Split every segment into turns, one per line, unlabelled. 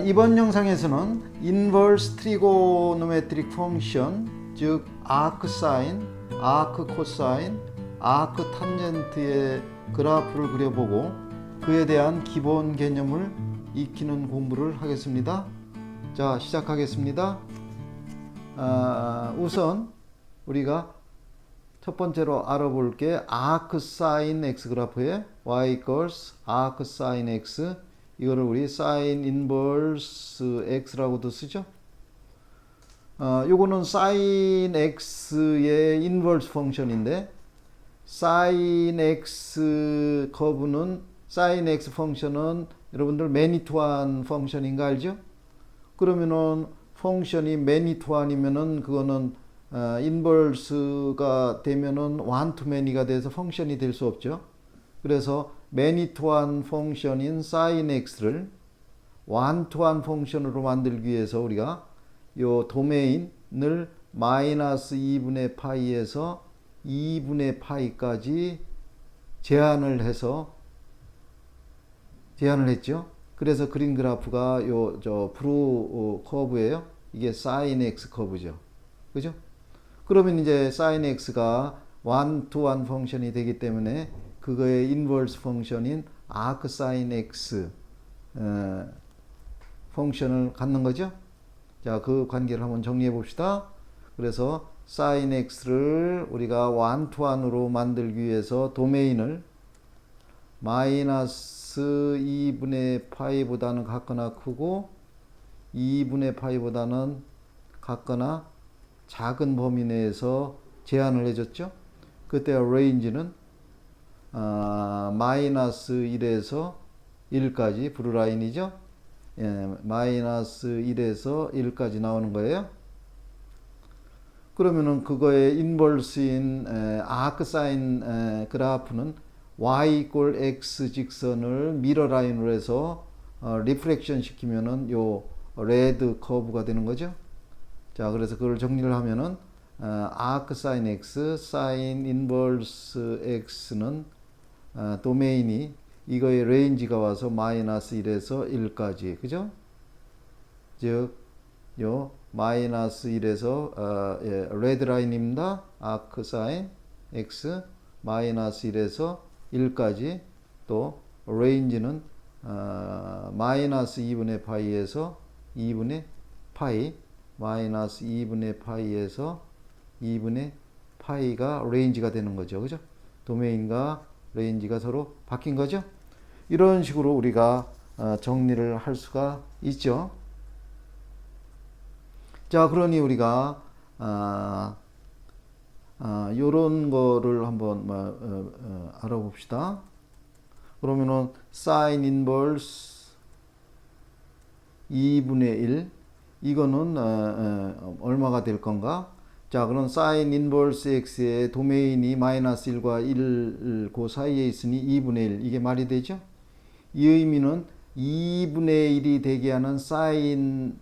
이번 영상에서는 인버스 트리고노메트릭 펑션, 즉 아크 사인, 아크 코사인, 아크 탄젠트의 그래프를 그려보고 그에 대한 기본 개념을 익히는 공부를 하겠습니다. 자, 시작하겠습니다. 우선 우리가 첫 번째로 알아볼 게 아크 사인 x 그래프에 y equals 아크 사인 x, 이거를 우리 사인 인버스 x라고도 쓰죠. 요거는 사인 x의 인버스 펑션인데, 사인 x 커브는, 사인 x 펑션은 여러분들 매니투한 펑션인 거 알죠? 그러면은 펑션이 매니투한이면은 그거는 인버스가 되면은 원투매니가 돼서 펑션이 될 수 없죠. 그래서 매니투한 펑션인 sin x를 원투한 펑션으로 만들기 위해서 우리가 요 도메인을 마이너스 2분의 파이에서 2분의 파이까지 제한을 했죠. 그래서 그린 그래프가 저 브루 커브예요. 이게 sin x 커브죠. 그죠? 그러면 이제 sin x가 원투원 펑션이 되기 때문에 그거의 인버스 펑션인 아크 사인 x 펑션을 갖는 거죠. 자, 그 관계를 한번 정리해 봅시다. 그래서 sin x를 우리가 원투원으로 만들기 위해서 도메인을 마이너스 2분의 파이보다는 같거나 크고 2분의 파이보다는 같거나 작은 범위 내에서 제한을 해줬죠. 그때 레인지는 마이너스 1에서 1까지 브루라인이죠. 마이너스 1에서 1까지 나오는 거예요. 그러면은 그거의 인버스인 아크 사인 그래프는 y 이퀄 x 직선을 미러 라인으로 해서 리프렉션 시키면은 요 레드 커브가 되는 거죠. 자, 그래서 그걸 정리를 하면은 아크 사인 x, 사인 인버스 x는 도메인이 이거의 레인지가 와서 마이너스 1에서 1까지, 그죠? 즉, 요 마이너스 1에서 레드 라인입니다. 아크 사인 x 마이너스 1에서 1까지, 또 레인지는 마이너스 2분의 파이에서 2분의 파이, 마이너스 2분의 파이에서 2분의 파이가 레인지가 되는 거죠. 그죠? 도메인과 레인지가 서로 바뀐 거죠. 이런 식으로 우리가 정리를 할 수가 있죠. 자, 그러니 우리가 요런 거를 한번 알아봅시다. 그러면은 sin inverse 2분의 1, 이거는 얼마가 될 건가? 자, 그럼 sin inverse x의 도메인이 마이너스 1과 1 그 사이에 있으니 2분의 1, 이게 말이 되죠? 이 의미는 2분의 1이 되게 하는 사인의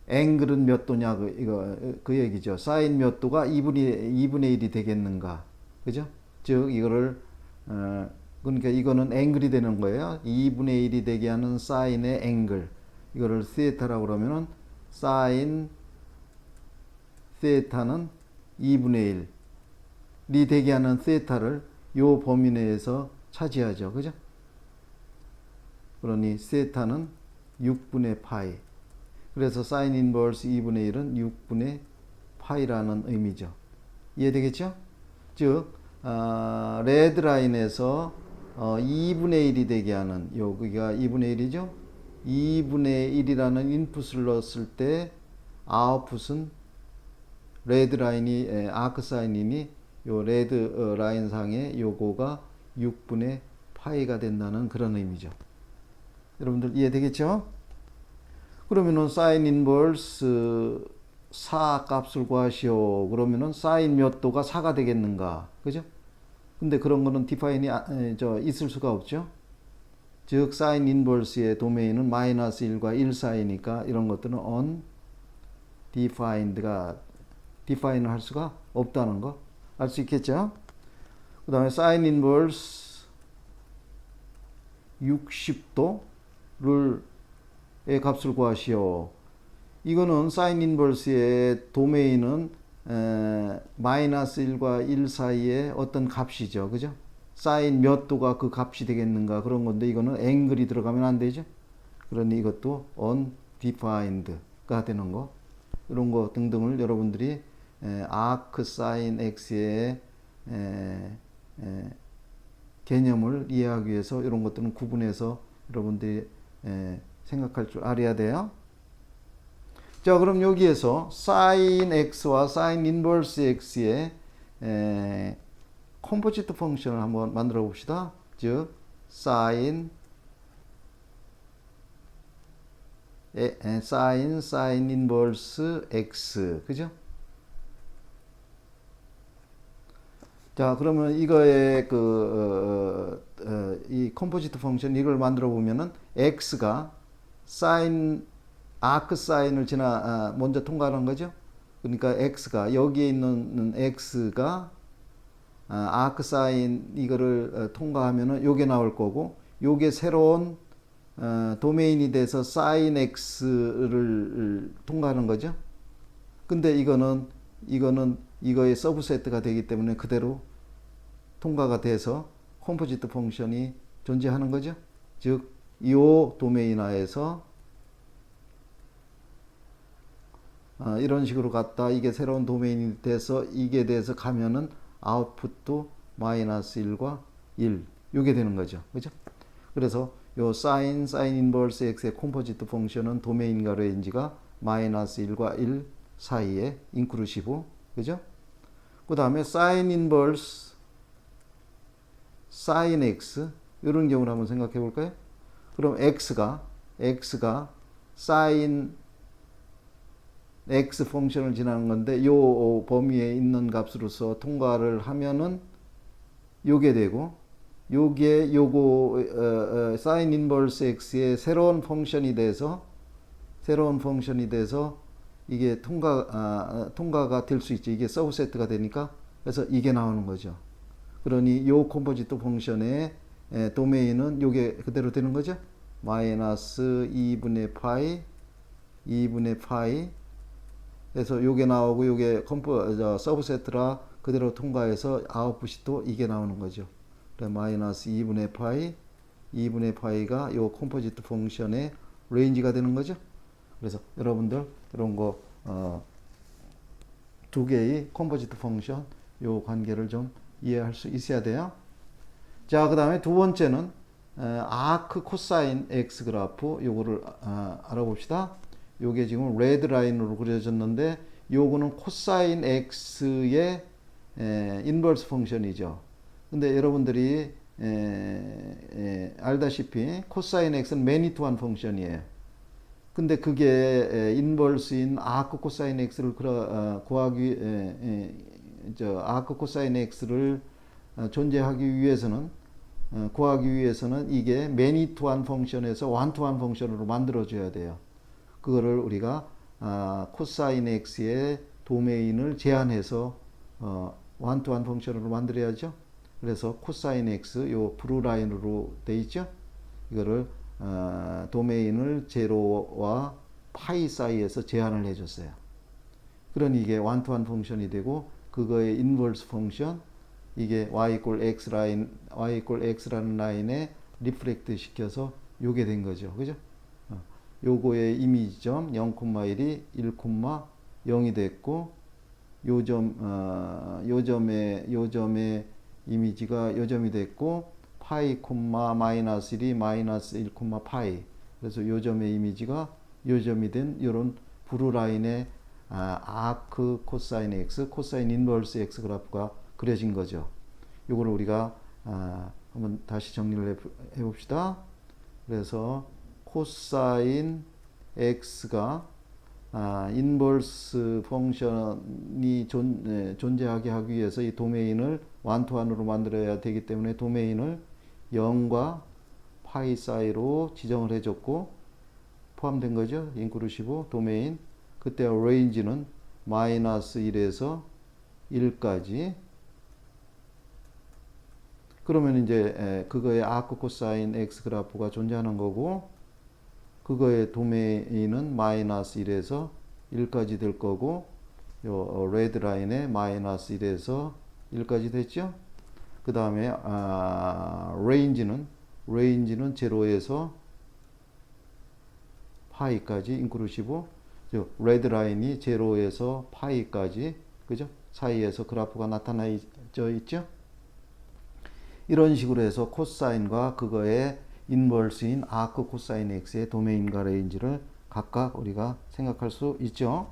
앵글은 몇 도냐, 그 얘기죠. 사인 몇 도가 2분의 1이 되겠는가. 그죠? 즉, 이거를, 그러니까 이거는 앵글이 되는 거예요. 2분의 1이 되게 하는 사인의 앵글. 이거를 세타라고 그러면은 사인 세타는 2분의 1이 되게 하는 세타를 요 범위 내에서 차지하죠. 그죠? 그러니 세타는 6분의 파이. 그래서 사인 인버스 2분의 1은 6분의 파이라는 의미죠. 이해되겠죠? 즉, 레드 라인에서 2분의 1이 되게 하는, 여기가 2분의 1이죠? 2분의 1이라는 인풋을 넣었을 때 아웃풋은 레드 라인이, 아크 사인이니 요 레드 라인 상에 요거가 6분의 파이가 된다는 그런 의미죠. 여러분들 이해되겠죠? 그러면은 사인 인버스 4 값을 구하시오. 그러면은 사인 몇 도가 4가 되겠는가? 그죠? 근데 그런 거는 디파인이 있을 수가 없죠. 즉 사인 인버스의 도메인은 마이너스 1과 1 사이니까 이런 것들은 undefined가 디파인을 할 수가 없다는 거 알 수 있겠죠? 그 다음에 사인 인버스 60도를 의 값을 구하시오. 이거는 사인 인버스의 도메인은 마이너스 1과 1 사이에 어떤 값이죠. 그죠? 사인 몇 도가 그 값이 되겠는가 그런 건데 이거는 앵글이 들어가면 안 되죠. 그러니 이것도 undefined가 되는 거. 이런 거 등등을 여러분들이 arc sin x의 개념을 이해하기 위해서 이런 것들은 구분해서 여러분들이 생각할 줄 알아야 돼요. 자, 그럼 여기에서 sin x와 sin inverse x의 컴포지트 펑션을 한번 만들어 봅시다. 즉 sin inverse x, 그죠? 자, 그러면 이거의 이 컴포지트 펑션 이걸 만들어 보면은 x가 sin 아크 사인을 먼저 통과하는 거죠. 그러니까 x가 여기에 있는 x가 아크 사인 이거를 통과하면은 요게 나올 거고, 요게 새로운 도메인이 돼서 sin x를 통과하는 거죠. 근데 이거는 이거의 서브세트가 되기 때문에 그대로 통과가 돼서 컴포지트 펑션이 존재하는 거죠. 즉, 이 도메인 하에서 이런 식으로 갔다 이게 새로운 도메인이 돼서 이게 돼서 가면은 아웃풋도 마이너스 1과 1 이게 되는 거죠. 그죠? 그래서 요 sin 인버스 x의 컴포지트 펑션은 도메인과 레인지가 마이너스 1과 1 사이에 인크루시브. 그죠? 그 다음에 sin 인버스 sin x 이런 경우를 한번 생각해 볼까요? 그럼 x가 sin x 펑션을 지나는 건데 요 범위에 있는 값으로서 통과를 하면은 요게 되고, 요게 요거 sin 인버스 x의 새로운 펑션이 돼서 이게 통과가 될 수 있죠. 이게 서브세트가 되니까. 그래서 이게 나오는 거죠. 그러니 요 컴포지트 펑션의 도메인은 요게 그대로 되는 거죠. 마이너스 2분의 파이 그래서 요게 나오고 요게 서브세트라 그대로 통과해서 아웃풋이 또 이게 나오는 거죠. 마이너스 2분의 파이가 요 컴포지트 펑션의 레인지가 되는 거죠. 그래서 여러분들 이런 거 두 개의 컴포지트 펑션 요 관계를 좀 이해할 수 있어야 돼요. 자, 그 다음에 두 번째는 아크 코사인 x 그래프 요거를 알아봅시다. 요게 지금 레드 라인으로 그려졌는데 요거는 코사인 x의 인버스 펑션이죠. 근데 여러분들이 알다시피 코사인 x는 매니투한 펑션이에요. 근데 그게 인버스인 아크 코사인 x를 구하기 아크 코사인 x를 존재하기 위해서는 구하기 위해서는 이게 매니투한 펑션에서 완투한 펑션으로 만들어줘야 돼요. 그거를 우리가 코사인 x의 도메인을 제한해서 완투한 펑션으로 만들어야죠. 그래서 코사인 x 요 브루 라인으로 돼 있죠. 이거를 도메인을 제로와 파이 사이에서 제한을 해줬어요. 그러니 이게 완투한 펑션이 되고, 그거의 인버스 펑션 이게 y x라는 라인에 리프렉트 시켜서 요게 된 거죠. 그죠? 요거의 이미지점 0,1이 1,0이 됐고, 요점의 이미지가 요점이 됐고, 파이, 마이너스 1이 마이너스 1, 파이. 그래서 요점의 이미지가 요점이 된 요런 브루 라인의 아크 코사인 x, 코사인 인버스 x 그래프가 그려진 거죠. 요거를 우리가 한번 다시 정리를 해 봅시다. 그래서 코사인 x가 인버스 펑션이 존재하게 하기 위해서 이 도메인을 완투한으로 만들어야 되기 때문에 도메인을 0과 파이 사이로 지정을 해줬고, 포함된 거죠. 인크루시브 도메인. 그때 레인지는 마이너스 1에서 1까지. 그러면 이제 그거의 아크 코사인 x 그래프가 존재하는 거고, 그거의 도메인은 마이너스 1에서 1까지 될 거고, 요 레드 라인에 마이너스 1에서 1까지 됐죠. 그 다음에 레인지는 0에서 파이까지 인크루시브, 레드 라인이 0에서 파이까지, 그죠? 사이에서 그래프가 나타나져 있죠. 이런 식으로 해서 코사인과 그거의 인버스인 아크 코사인 x의 도메인과 레인지를 각각 우리가 생각할 수 있죠.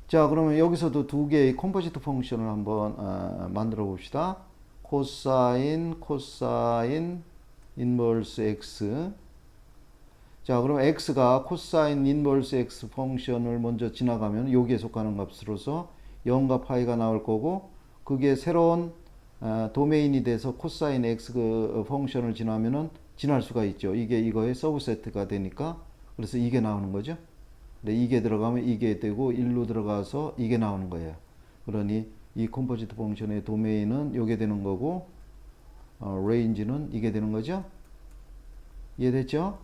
자, 그러면 여기서도 두 개의 컴포지트 펑션을 한번 만들어 봅시다. 코사인 인버스 x. 자, 그럼 x가 코사인 인버스 x 펑션을 먼저 지나가면 여기에 속하는 값으로서 0과 파이가 나올 거고, 그게 새로운 도메인이 돼서 코사인 x 그 펑션을 지나면은 지날 수가 있죠. 이게 이거의 서브세트가 되니까. 그래서 이게 나오는 거죠. 근데 이게 들어가면 이게 되고 1로 들어가서 이게 나오는 거예요. 그러니 이 컴포지트 펑션의 도메인은 이게 되는 거고, 레인지는 이게 되는 거죠. 이해됐죠?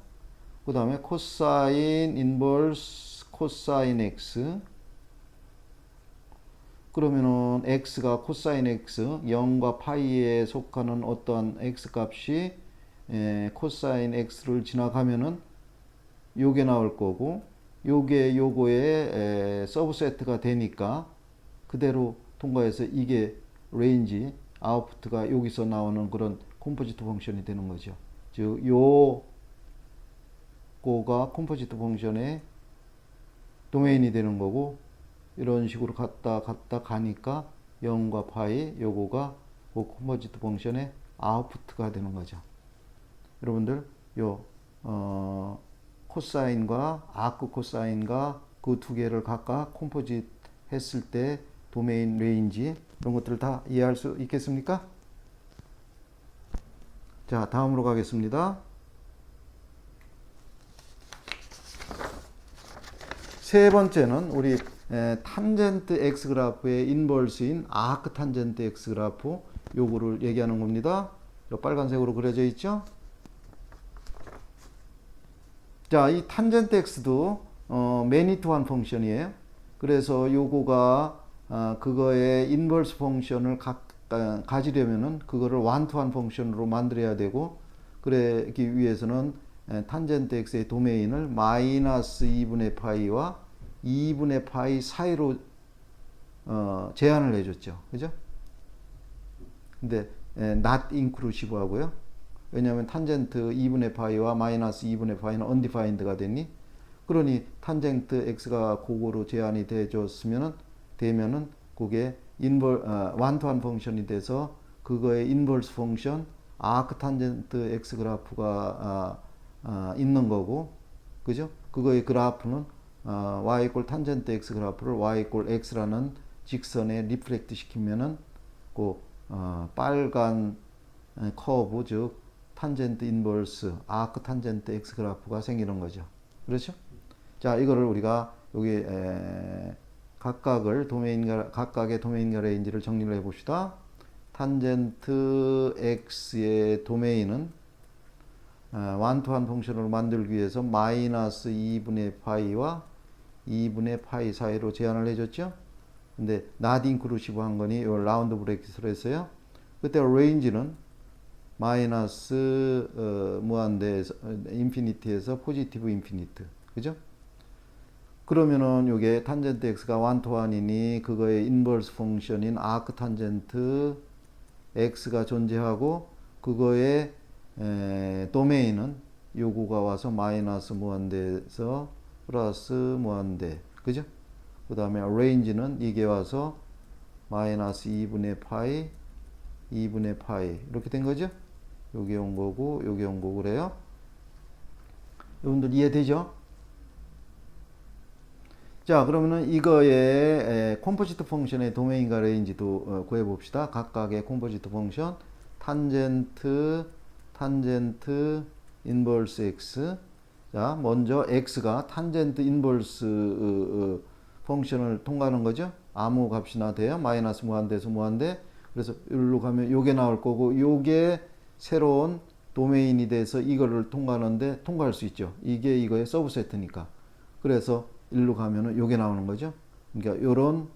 그 다음에 코사인 인버스 코사인 x. 그러면은 x가 코사인 x 0과 파이에 속하는 어떠한 x 값이 코사인 x를 지나가면은 요게 나올 거고, 요게 요거의 서브세트가 되니까 그대로 통과해서 이게 레인지 아웃풋가 여기서 나오는 그런 컴포지트 펑션이 되는 거죠. 즉 요거가 컴포지트 펑션의 도메인이 되는 거고, 이런 식으로 갔다 가니까 0과 파이 요거가 그 컴포지트 펑션의 아웃풋가 되는 거죠. 여러분들 요 코사인과 아크 코사인과 그 두 개를 각각 컴포짓 했을 때 도메인 레인지 이런 것들을 다 이해할 수 있겠습니까? 자, 다음으로 가겠습니다. 세 번째는 우리 탄젠트 x 그래프의 인버스인 아크 탄젠트 x 그래프 요거를 얘기하는 겁니다. 빨간색으로 그려져 있죠? 자, 이 탄젠트 x도 매니투한 펑션이에요. 그래서 요거가 그거의 인버스 펑션을 가지려면은 그거를 완투한 펑션으로 만들어야 되고, 그러기 위해서는 탄젠트 x의 도메인을 마이너스 2분의 파이와 2분의 파이 사이로 제한을 해줬죠. 그죠? 근데 not inclusive 하고요. 왜냐하면 탄젠트 2분의 파이와 마이너스 2분의 파이는 undefined가 되니, 그러니 탄젠트 x가 그거로 제한이 되면은 그게 완투한 펑션이 돼서 그거의 인버스 펑션 아크 탄젠트 x 그래프가 있는 거고, 그죠? 그거의 그래프는 y 이퀄 탄젠트 x 그래프를 y 이퀄 x라는 직선에 리플렉트 시키면은 그 빨간 커브, 즉 탄젠트 인버스 아크 탄젠트 x 그래프가 생기는 거죠. 그렇죠? 자, 이거를 우리가 여기 각각의 도메인과 레인지를 정리를 해 봅시다. 탄젠트 x의 도메인은 완투한 펑션을 만들기 위해서 마이너스 2분의 파이와 2분의 파이 사이로 제한을 해줬죠. 근데 not inclusive 한 거니 요 라운드 브레이크를 했어요. 그때 레인지는 마이너스 무한대에서 인피니티에서 포지티브 인피니트, 그죠? 그러면은 요게 탄젠트 x가 완투한이니 그거의 인버스 펑션인 아크 탄젠트 x가 존재하고, 그거의 도메인은 요구가 와서 마이너스 무한대에서 플러스 무한대, 그죠? 그 다음에 레인지는 이게 와서 마이너스 2분의 파이 2분의 파이 이렇게 된 거죠. 여기 온 거고 여기 온 거고 그래요. 여러분들 이해되죠? 자, 그러면은 이거의 컴포지트 펑션의 도메인과 레인지도 구해 봅시다. 각각의 컴포지트 펑션 탄젠트 인버스 x. 자, 먼저 x가 탄젠트 인버스 펑션을 통과하는 거죠. 아무 값이나 돼요. 마이너스 무한대에서 무한대. 그래서 여기로 가면 요게 나올 거고 요게 새로운 도메인이 돼서 이거를 통과하는데 통과할 수 있죠. 이게 이거의 서브세트니까. 그래서 일로 가면은 요게 나오는 거죠. 그러니까 요런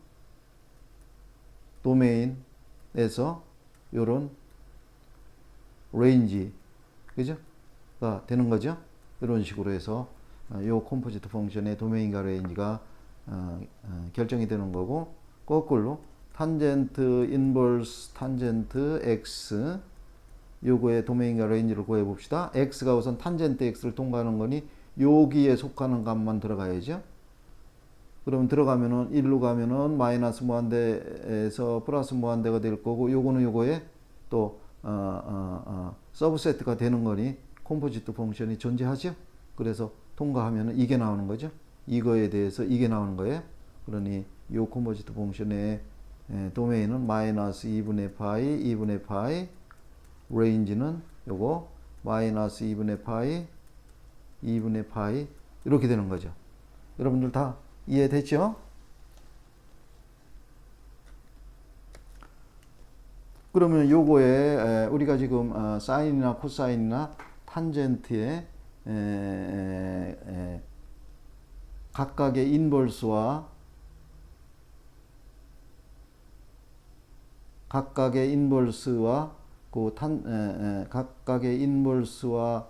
도메인에서 요런 레인지, 그죠? 가 되는 거죠. 이런 식으로 해서 요 컴포지트 펑션의 도메인과 레인지가 결정이 되는 거고, 거꾸로 탄젠트 인버스 탄젠트 x 요거의 도메인과 레인지를 구해 봅시다. x가 우선 탄젠트 x를 통과하는 거니 여기에 속하는 값만 들어가야죠. 그럼 들어가면은 1로 가면은 마이너스 무한대에서 플러스 무한대가 될 거고, 요거는 요거에 또 서브세트가 되는 거니 컴포지트 펑션이 존재하죠. 그래서 통과하면은 이게 나오는 거죠. 이거에 대해서 이게 나오는 거예요. 그러니 요 컴포지트 펑션의 도메인은 마이너스 2분의 파이 레인지는 요거 마이너스 2분의 파이 이렇게 되는 거죠. 여러분들 다 이해됐죠? 그러면 요거에 우리가 지금 사인이나 코사인이나 탄젠트의 각각의 인버스와 각각의 인버스와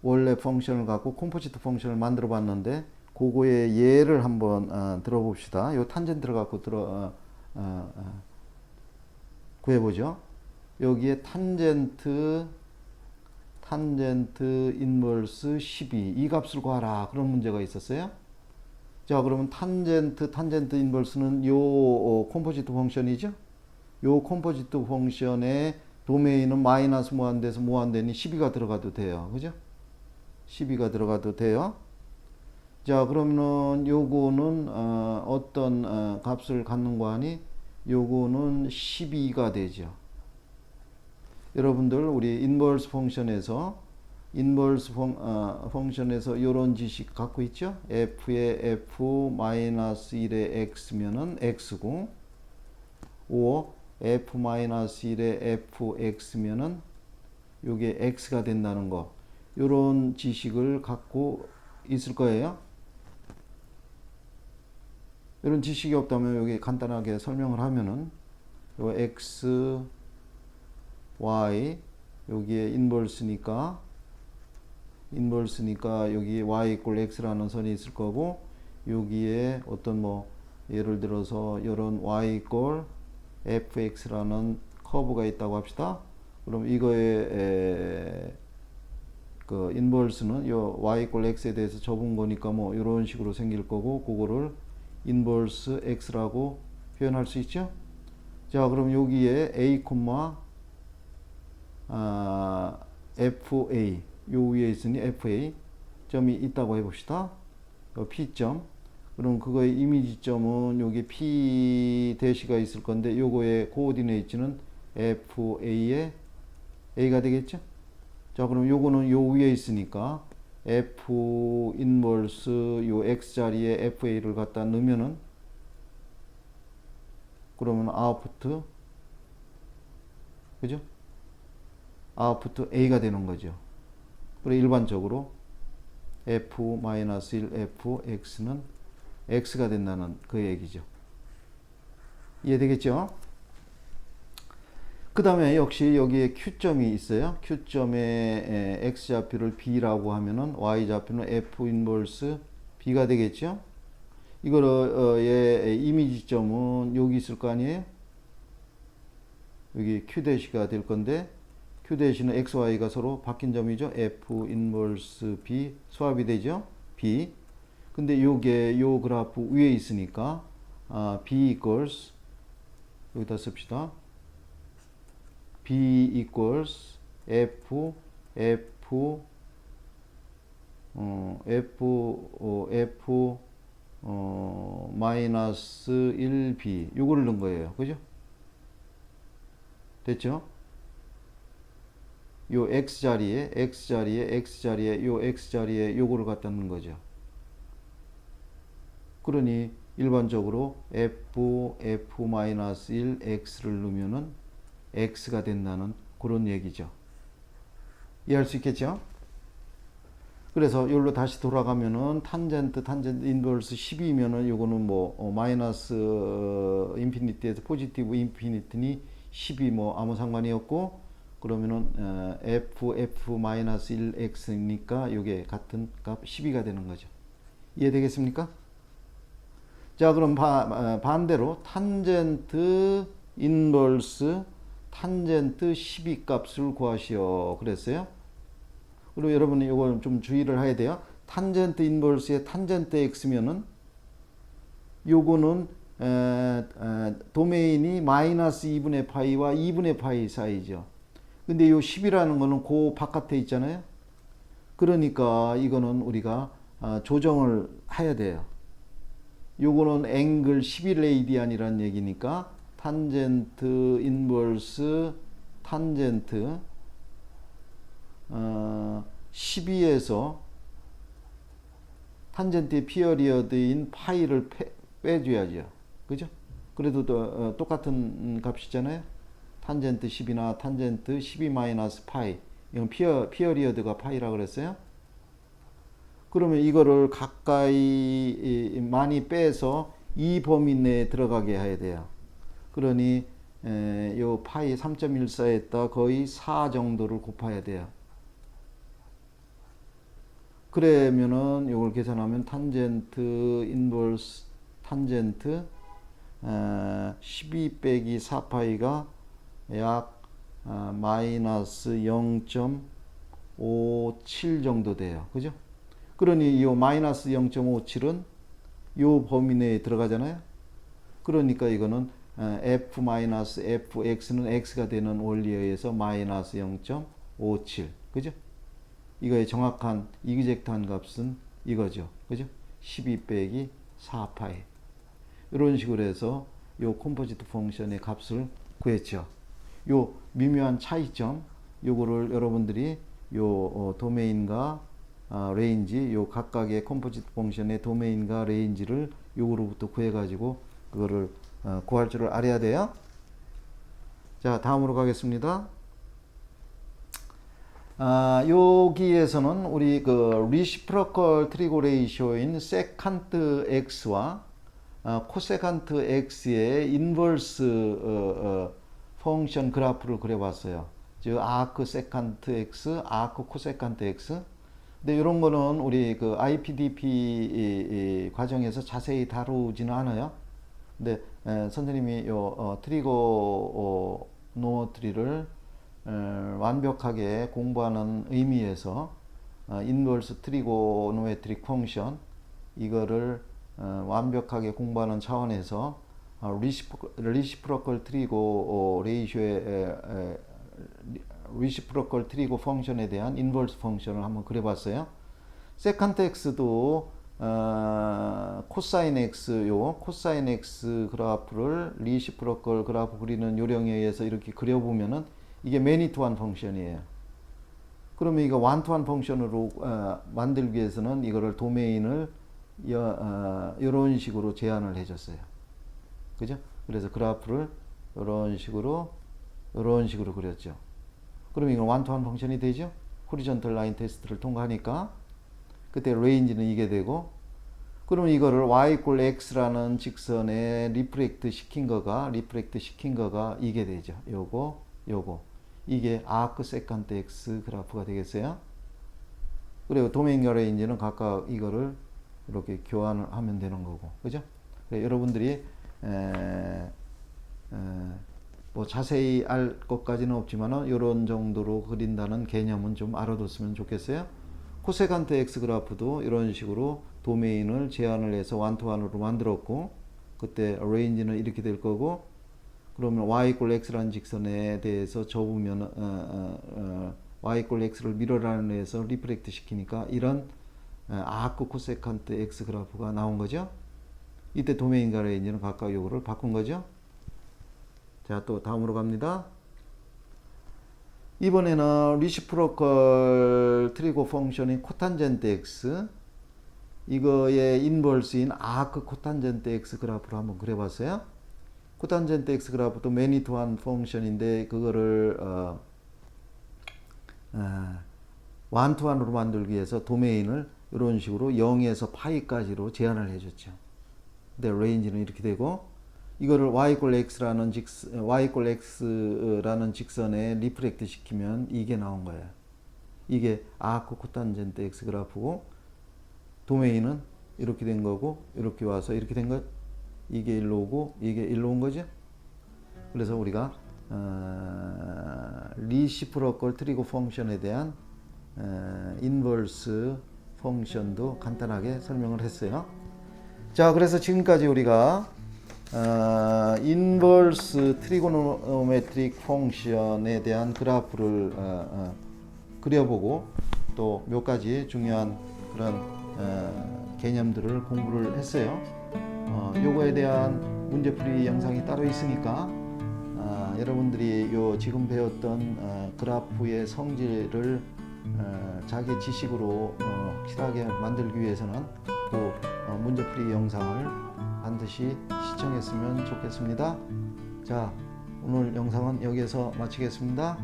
원래 펑션을 갖고 컴포지트 펑션을 만들어 봤는데, 그거의 예를 한번 들어봅시다. 요 탄젠트를 갖고 구해보죠. 여기에 탄젠트 인버스 12 이 값을 구하라 그런 문제가 있었어요. 자, 그러면 탄젠트 인버스는 요 컴포지트 펑션이죠. 요 컴포지트 펑션의 도메인은 마이너스 무한대에서 무한대니 12가 들어가도 돼요. 그죠? 12가 들어가도 돼요. 자, 그러면은 요거는 어떤 값을 갖는 거 하니 요거는 12가 되죠. 여러분들 우리 인버스 펑션에서 요런 지식 갖고 있죠? f의 f 마이너스 1의 x면은 x고, or f 마이너스 1의 fx면은 요게 x가 된다는 거, 요런 지식을 갖고 있을 거예요. 이런 지식이 없다면 여기 간단하게 설명을 하면은 요 x, y 여기에 인버스니까 여기 y 이꼴 x라는 선이 있을 거고, 여기에 어떤 뭐 예를 들어서 이런 y 이꼴 fx라는 커브가 있다고 합시다. 그럼 이거의 그 인버스는 요 y 이꼴 x에 대해서 접은 거니까 뭐 이런 식으로 생길 거고, 그거를 인버스 x라고 표현할 수 있죠. 자, 그럼 여기에 a, fa 요 위에 있으니 fa 점이 있다고 해봅시다. P점. 그럼 그거의 이미지점은 여기 P 대시가 있을 건데, 요거의 코오디네이트는 FA의 A가 되겠죠? 자, 그럼 요거는 요 위에 있으니까 F 인버스 요 X 자리에 FA를 갖다 넣으면은, 그러면 아웃풋, 그죠? 아웃풋 A가 되는 거죠. 그리고 일반적으로 F-1 Fx는 X가 된다는 그 얘기죠. 이해되겠죠? 그 다음에 역시 여기에 Q점이 있어요. Q점의 X좌표를 B라고 하면은 Y좌표는 F 인버스 B가 되겠죠? 이거의 이미지점은 여기 있을 거 아니에요? 여기 Q-가 될 건데, Q-는 XY가 서로 바뀐 점이죠. F 인버스 B 수합이 되죠. B. 근데 요게 요 그래프 위에 있으니까 B equals 여기다 씁시다. B equals F 마이너스 1B 요거를 넣은 거예요. 그죠? 됐죠? 요 X자리에 요 X자리에 요거를 갖다 넣는 거죠. 그러니 일반적으로 f(f-1) x를 넣으면은 x가 된다는 그런 얘기죠. 이해할 수 있겠죠? 그래서 여기로 다시 돌아가면은 탄젠트 인버스 10이면은 요거는 뭐 마이너스 인피니티에서 포지티브 인피니티니 10이 뭐 아무 상관이 없고, 그러면은 f(f-1x니까 요게 같은 값 12가 되는 거죠. 이해되겠습니까? 자, 그럼 반대로 탄젠트 인버스 탄젠트 12 값을 구하시오 그랬어요. 그리고 여러분이 이걸 좀 주의를 해야 돼요. 탄젠트 인버스의 탄젠트 x면은 요거는 도메인이 마이너스 2분의 파이와 2분의 파이 사이죠. 근데 요 10이라는 거는 그 바깥에 있잖아요. 그러니까 이거는 우리가 조정을 해야 돼요. 요거는 앵글 11레이디안이라는 얘기니까 탄젠트 인버스 탄젠트 12에서 탄젠트의 피어리어드인 파이를 빼줘야죠. 그죠? 그래도 똑같은 값이잖아요. 탄젠트 10이나 탄젠트 12 마이너스 파이. 이건 피어리어드가 파이라 그랬어요. 그러면 이거를 가까이 많이 빼서 이 범위 내에 들어가게 해야 돼요. 그러니 요 파이 3.14에다 거의 4 정도를 곱해야 돼요. 그러면은 요걸 계산하면 탄젠트 인버스 탄젠트 12 빼기 4파이가 약 마이너스 0.57 정도 돼요. 그죠? 그러니 이 마이너스 0.57은 요 범위 내에 들어가잖아요. 그러니까 이거는 f-fx는 x가 되는 원리에 의해서 마이너스 0.57. 그죠? 이거의 정확한 이그젝트한 값은 이거죠. 그죠? 12 빼기 4파이. 이런 식으로 해서 요 컴포지트 펑션의 값을 구했죠. 요 미묘한 차이점, 요거를 여러분들이 요 도메인과 레인지, 요 각각의 컴포지트 펑션의 도메인과 레인지를 요거로부터 구해가지고 그거를 구할 줄을 알아야 돼요. 자, 다음으로 가겠습니다. 여기에서는 우리 그 리시프로컬 트리고 레이쇼인 세칸트 x와 코세칸트 x의 인버스 펑션 그래프를 그려봤어요. 즉 아크 세칸트 x, 아크 코세칸트 x. 근데 이런 거는 우리 그 IPDP 과정에서 자세히 다루지는 않아요. 근데 선생님이 요 트리고노트리를 완벽하게 공부하는 의미에서 인버스 트리고노메트릭 펑션 이거를 완벽하게 공부하는 차원에서 리시프로컬 트리고 레이쇼의 리시프로컬 트리고 펑션에 대한 인버스 펑션을 한번 그려봤어요. 세칸트 x도 코사인 x 코사인 x 그래프를 리시프로컬 그래프 그리는 요령에 의해서 이렇게 그려보면은 이게 매니투한 펑션이에요. 그러면 이거 완투한 펑션으로 만들기 위해서는 이거를 도메인을 이런 식으로 제한을 해줬어요. 그죠? 그래서 그래프를 이런 식으로 그렸죠. 그럼 이건 완투한 펑션이 되죠? 호리존털 라인 테스트를 통과하니까 그때 레인지는 이게 되고, 그러면 이거를 y = x라는 직선에 리프렉트 시킨 거가 이게 되죠. 요거 이게 아크 세칸트 x 그래프가 되겠어요. 그리고 도메인과 레인지는 각각 이거를 이렇게 교환을 하면 되는 거고, 그죠? 여러분들이 뭐 자세히 알 것까지는 없지만은 이런 정도로 그린다는 개념은 좀 알아뒀으면 좋겠어요. 코세칸트 x 그래프도 이런 식으로 도메인을 제한을 해서 완투완으로 만들었고, 그때 레인지는 이렇게 될 거고, 그러면 y = x라는 직선에 대해서 접으면 y = x를 미러라인에 해서 리프렉트 시키니까 이런 아크 코세칸트 x 그래프가 나온 거죠. 이때 도메인과 레인지는 각각 요거를 바꾼 거죠. 자, 또 다음으로 갑니다. 이번에는 리시프로컬 트리고 펑션인 코탄젠트 x 이거의 인버스인 아크 코탄젠트 x 그래프로 한번 그려봤어요. 코탄젠트 x 그래프도 매니 투 원 펑션인데 그거를 완 투 원으로 만들기 위해서 도메인을 이런 식으로 0에서 파이까지로 제한을 해줬죠. 근데 레인지는 이렇게 되고 이거를 y=x라는 직선에 리프렉트 시키면 이게 나온 거예요. 이게 아크 코탄젠트 x 그래프고 도메인은 이렇게 된 거고 이렇게 와서 이렇게 된 거 이게 일로 오고 이게 일로 온 거죠. 그래서 우리가 리시프로컬 트리거 펑션에 대한 인버스 펑션도 간단하게 설명을 했어요. 자, 그래서 지금까지 우리가 인버스 트리고노메트릭 펑션에 대한 그래프를 그려보고 또 몇 가지 중요한 그런 개념들을 공부를 했어요. 요거에 대한 문제풀이 영상이 따로 있으니까 여러분들이 요 지금 배웠던 그래프의 성질을 자기 지식으로 확실하게 만들기 위해서는 그 문제풀이 영상을 반드시 시청했으면 좋겠습니다. 자, 오늘 영상은 여기에서 마치겠습니다.